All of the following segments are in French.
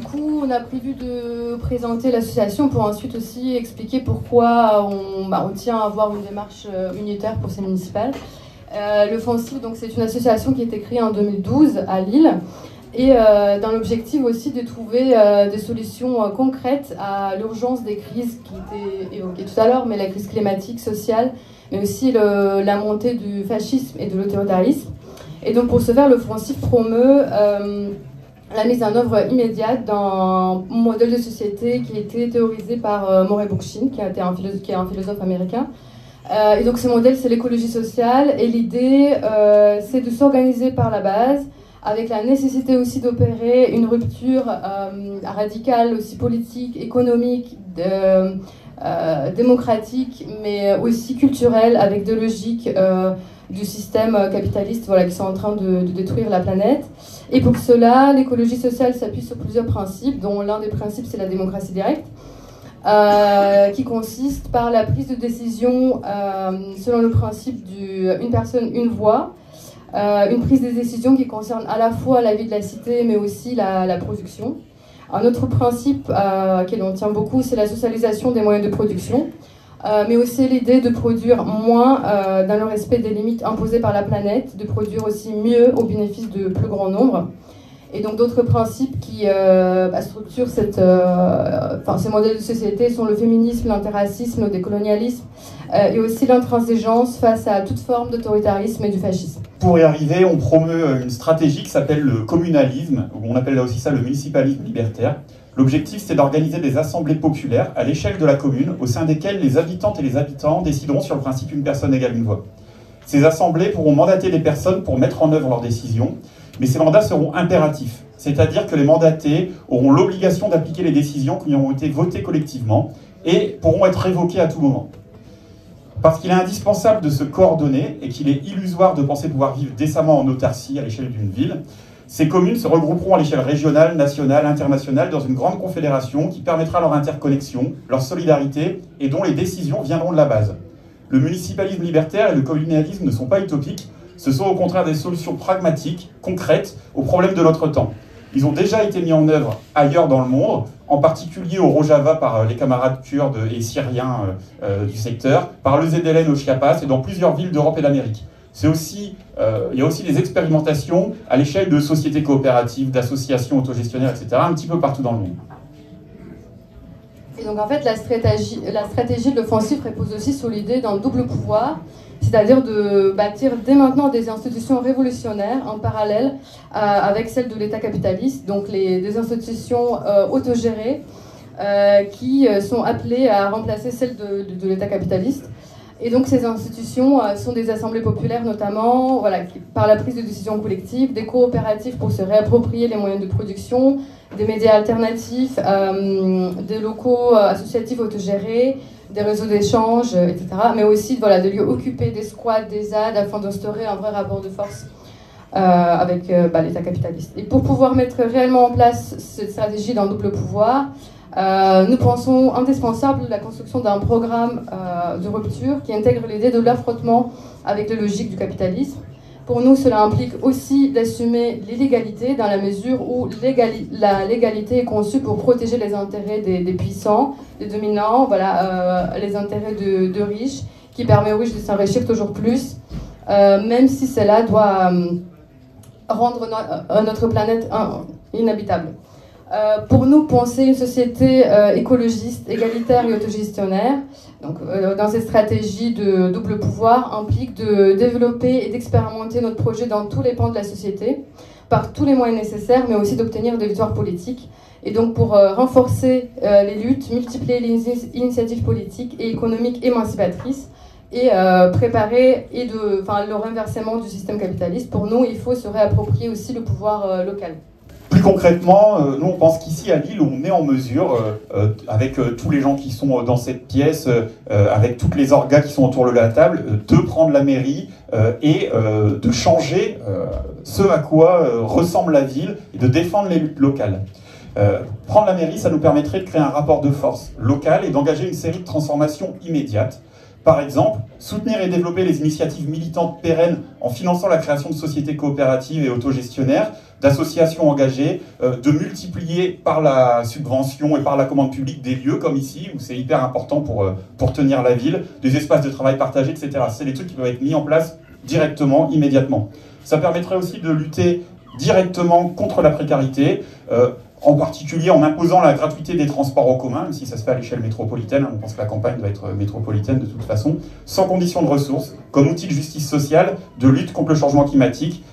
coup, on a prévu de présenter l'association pour ensuite aussi expliquer pourquoi on tient à avoir une démarche unitaire pour ces municipales. Le FONCIF, donc, c'est une association qui a été créée en 2012 à Lille et dans l'objectif aussi de trouver des solutions concrètes à l'urgence des crises qui étaient évoquées tout à l'heure, mais la crise climatique, sociale, mais aussi la montée du fascisme et de l'autoritarisme. Et donc pour ce faire, le FONCIF promeut la mise en œuvre immédiate d'un modèle de société qui a été théorisé par Murray Bookchin, qui est un philosophe américain. Et donc ce modèle, c'est l'écologie sociale. Et l'idée, c'est de s'organiser par la base, avec la nécessité aussi d'opérer une rupture radicale, aussi politique, économique, démocratique, mais aussi culturelle, avec des logiques du système capitaliste, voilà, qui sont en train de détruire la planète. Et pour cela, l'écologie sociale s'appuie sur plusieurs principes, dont l'un des principes, c'est la démocratie directe, qui consiste par la prise de décision selon le principe du une personne, une voix, une prise de décision qui concerne à la fois la vie de la cité, mais aussi la production. Un autre principe auquel on tient beaucoup, c'est la socialisation des moyens de production, mais aussi l'idée de produire moins dans le respect des limites imposées par la planète, de produire aussi mieux au bénéfice de plus grand nombre. Et donc d'autres principes qui structurent ces modèles de société sont le féminisme, l'interracisme, le décolonialisme et aussi l'intransigeance face à toute forme d'autoritarisme et du fascisme. Pour y arriver, on promeut une stratégie qui s'appelle le communalisme, ou on appelle là aussi ça le municipalisme libertaire. L'objectif, c'est d'organiser des assemblées populaires à l'échelle de la commune, au sein desquelles les habitantes et les habitants décideront sur le principe une personne égale une voix. Ces assemblées pourront mandater des personnes pour mettre en œuvre leurs décisions, mais ces mandats seront impératifs, c'est-à-dire que les mandatés auront l'obligation d'appliquer les décisions qui ont été votées collectivement et pourront être révoquées à tout moment. Parce qu'il est indispensable de se coordonner et qu'il est illusoire de penser pouvoir vivre décemment en autarcie à l'échelle d'une ville, ces communes se regrouperont à l'échelle régionale, nationale, internationale dans une grande confédération qui permettra leur interconnexion, leur solidarité et dont les décisions viendront de la base. Le municipalisme libertaire et le communalisme ne sont pas utopiques, ce sont au contraire des solutions pragmatiques, concrètes, aux problèmes de notre temps. Ils ont déjà été mis en œuvre ailleurs dans le monde, en particulier au Rojava par les camarades kurdes et syriens du secteur, par le ZLN au Chiapas et dans plusieurs villes d'Europe et d'Amérique. Il y a aussi des expérimentations à l'échelle de sociétés coopératives, d'associations autogestionnaires, etc., un petit peu partout dans le monde. Et donc en fait, la stratégie de l'offensive repose aussi sur l'idée d'un double pouvoir, c'est-à-dire de bâtir dès maintenant des institutions révolutionnaires en parallèle avec celles de l'État capitaliste, donc des institutions autogérées qui sont appelées à remplacer celles de l'État capitaliste. Et donc ces institutions sont des assemblées populaires notamment, voilà, par la prise de décision collective, des coopératives pour se réapproprier les moyens de production, des médias alternatifs, des locaux associatifs autogérés, des réseaux d'échange, etc. Mais aussi voilà, des lieux occupés, des squats, des ZAD, afin d'instaurer un vrai rapport de force avec l'État capitaliste. Et pour pouvoir mettre réellement en place cette stratégie d'un double pouvoir, nous pensons indispensable la construction d'un programme de rupture qui intègre l'idée de l'affrontement avec les logiques du capitalisme. Pour nous, cela implique aussi d'assumer l'illégalité dans la mesure où la légalité est conçue pour protéger les intérêts des puissants, des dominants, voilà, les intérêts de riches, qui permet aux riches de s'enrichir toujours plus, même si cela doit rendre notre planète inhabitable. Pour nous, penser une société écologiste, égalitaire et autogestionnaire, donc, dans cette stratégie de double pouvoir, implique de développer et d'expérimenter notre projet dans tous les pans de la société, par tous les moyens nécessaires, mais aussi d'obtenir des victoires politiques. Et donc pour renforcer les luttes, multiplier les initiatives politiques et économiques émancipatrices, et préparer le renversement du système capitaliste. Pour nous, il faut se réapproprier aussi le pouvoir local. Plus concrètement, nous on pense qu'ici à Lille, on est en mesure, avec tous les gens qui sont dans cette pièce, avec toutes les orgas qui sont autour de la table, de prendre la mairie et de changer ce à quoi ressemble la ville et de défendre les luttes locales. Prendre la mairie, ça nous permettrait de créer un rapport de force local et d'engager une série de transformations immédiates. Par exemple, soutenir et développer les initiatives militantes pérennes en finançant la création de sociétés coopératives et autogestionnaires d'associations engagées, de multiplier par la subvention et par la commande publique des lieux comme ici, où c'est hyper important pour tenir la ville, des espaces de travail partagés, etc. C'est des trucs qui peuvent être mis en place directement, immédiatement. Ça permettrait aussi de lutter directement contre la précarité, en particulier en imposant la gratuité des transports en commun, même si ça se fait à l'échelle métropolitaine, on pense que la campagne doit être métropolitaine de toute façon, sans condition de ressources, comme outil de justice sociale, de lutte contre le changement climatique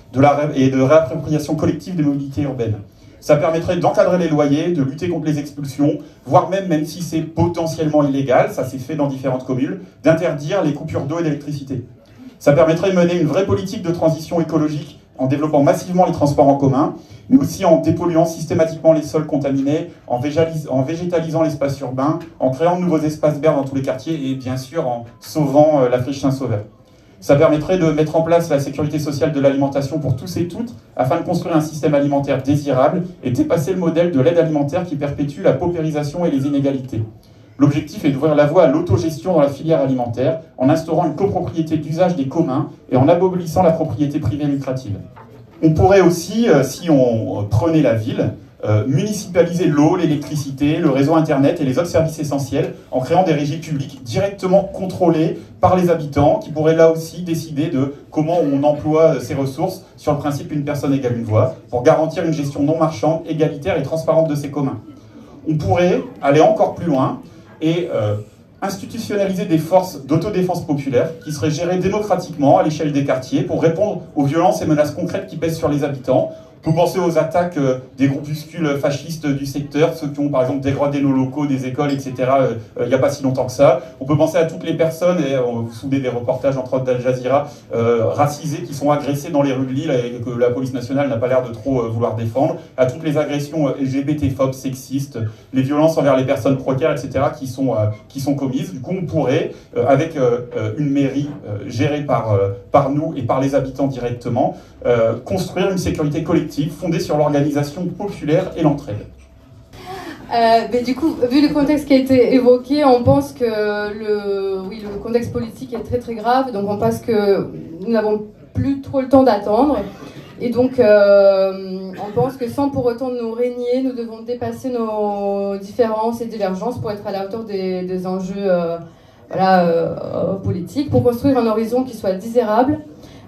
et de réappropriation collective des mobilités urbaines. Ça permettrait d'encadrer les loyers, de lutter contre les expulsions, voire même si c'est potentiellement illégal, ça s'est fait dans différentes communes, d'interdire les coupures d'eau et d'électricité. Ça permettrait de mener une vraie politique de transition écologique en développant massivement les transports en commun, mais aussi en dépolluant systématiquement les sols contaminés, en végétalisant l'espace urbain, en créant de nouveaux espaces verts dans tous les quartiers et bien sûr en sauvant la friche Saint-Sauveur. Ça permettrait de mettre en place la sécurité sociale de l'alimentation pour tous et toutes, afin de construire un système alimentaire désirable et dépasser le modèle de l'aide alimentaire qui perpétue la paupérisation et les inégalités. L'objectif est d'ouvrir la voie à l'autogestion dans la filière alimentaire, en instaurant une copropriété d'usage des communs et en abolissant la propriété privée lucrative. On pourrait aussi, si on prenait la ville, municipaliser l'eau, l'électricité, le réseau Internet et les autres services essentiels en créant des régies publiques directement contrôlées par les habitants qui pourraient là aussi décider de comment on emploie ces ressources sur le principe une personne égale une voix pour garantir une gestion non marchande, égalitaire et transparente de ces communs. On pourrait aller encore plus loin et institutionnaliser des forces d'autodéfense populaire qui seraient gérées démocratiquement à l'échelle des quartiers pour répondre aux violences et menaces concrètes qui pèsent sur les habitants. On peut penser aux attaques des groupuscules fascistes du secteur, ceux qui ont par exemple dégradé nos locaux, des écoles, etc. Il n'y a pas si longtemps que ça. On peut penser à toutes les personnes, et vous vous souvenez des reportages entre autres d'Al Jazeera, racisées qui sont agressées dans les rues de Lille et que la police nationale n'a pas l'air de trop vouloir défendre, à toutes les agressions LGBT-phobes, sexistes, les violences envers les personnes précaires, etc. qui sont commises. Du coup, on pourrait, avec une mairie gérée par nous et par les habitants directement, construire une sécurité collective fondée sur l'organisation populaire et l'entraide. Mais du coup, vu le contexte qui a été évoqué, on pense que le contexte politique est très très grave, donc on pense que nous n'avons plus trop le temps d'attendre. Et donc, on pense que sans pour autant nous régner, nous devons dépasser nos différences et divergences pour être à la hauteur des enjeux politiques, pour construire un horizon qui soit désirable,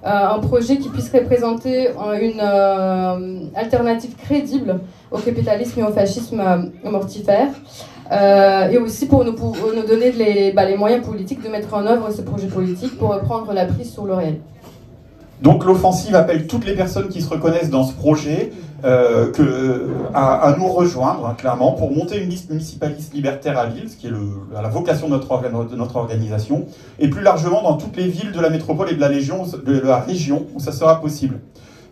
un projet qui puisse représenter une alternative crédible au capitalisme et au fascisme mortifère, et aussi pour nous donner les moyens politiques de mettre en œuvre ce projet politique pour reprendre la prise sur le réel. Donc l'offensive appelle toutes les personnes qui se reconnaissent dans ce projet à nous rejoindre, hein, clairement, pour monter une liste municipaliste libertaire à Lille, ce qui est la vocation de notre organisation, et plus largement dans toutes les villes de la métropole et de la région où ça sera possible.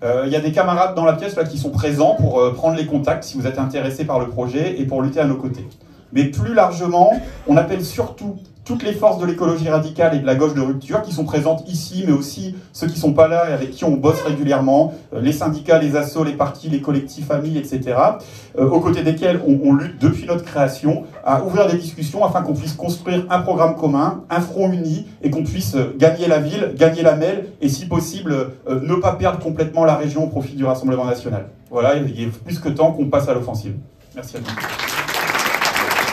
Il y a des camarades dans la pièce là, qui sont présents pour prendre les contacts si vous êtes intéressés par le projet et pour lutter à nos côtés. Mais plus largement, on appelle surtout toutes les forces de l'écologie radicale et de la gauche de rupture qui sont présentes ici, mais aussi ceux qui ne sont pas là et avec qui on bosse régulièrement, les syndicats, les assos, les partis, les collectifs, familles, etc., aux côtés desquels on lutte depuis notre création à ouvrir des discussions afin qu'on puisse construire un programme commun, un front uni, et qu'on puisse gagner la ville, gagner la MEL, et si possible, ne pas perdre complètement la région au profit du Rassemblement national. Voilà, il est plus que temps qu'on passe à l'offensive. Merci à tous.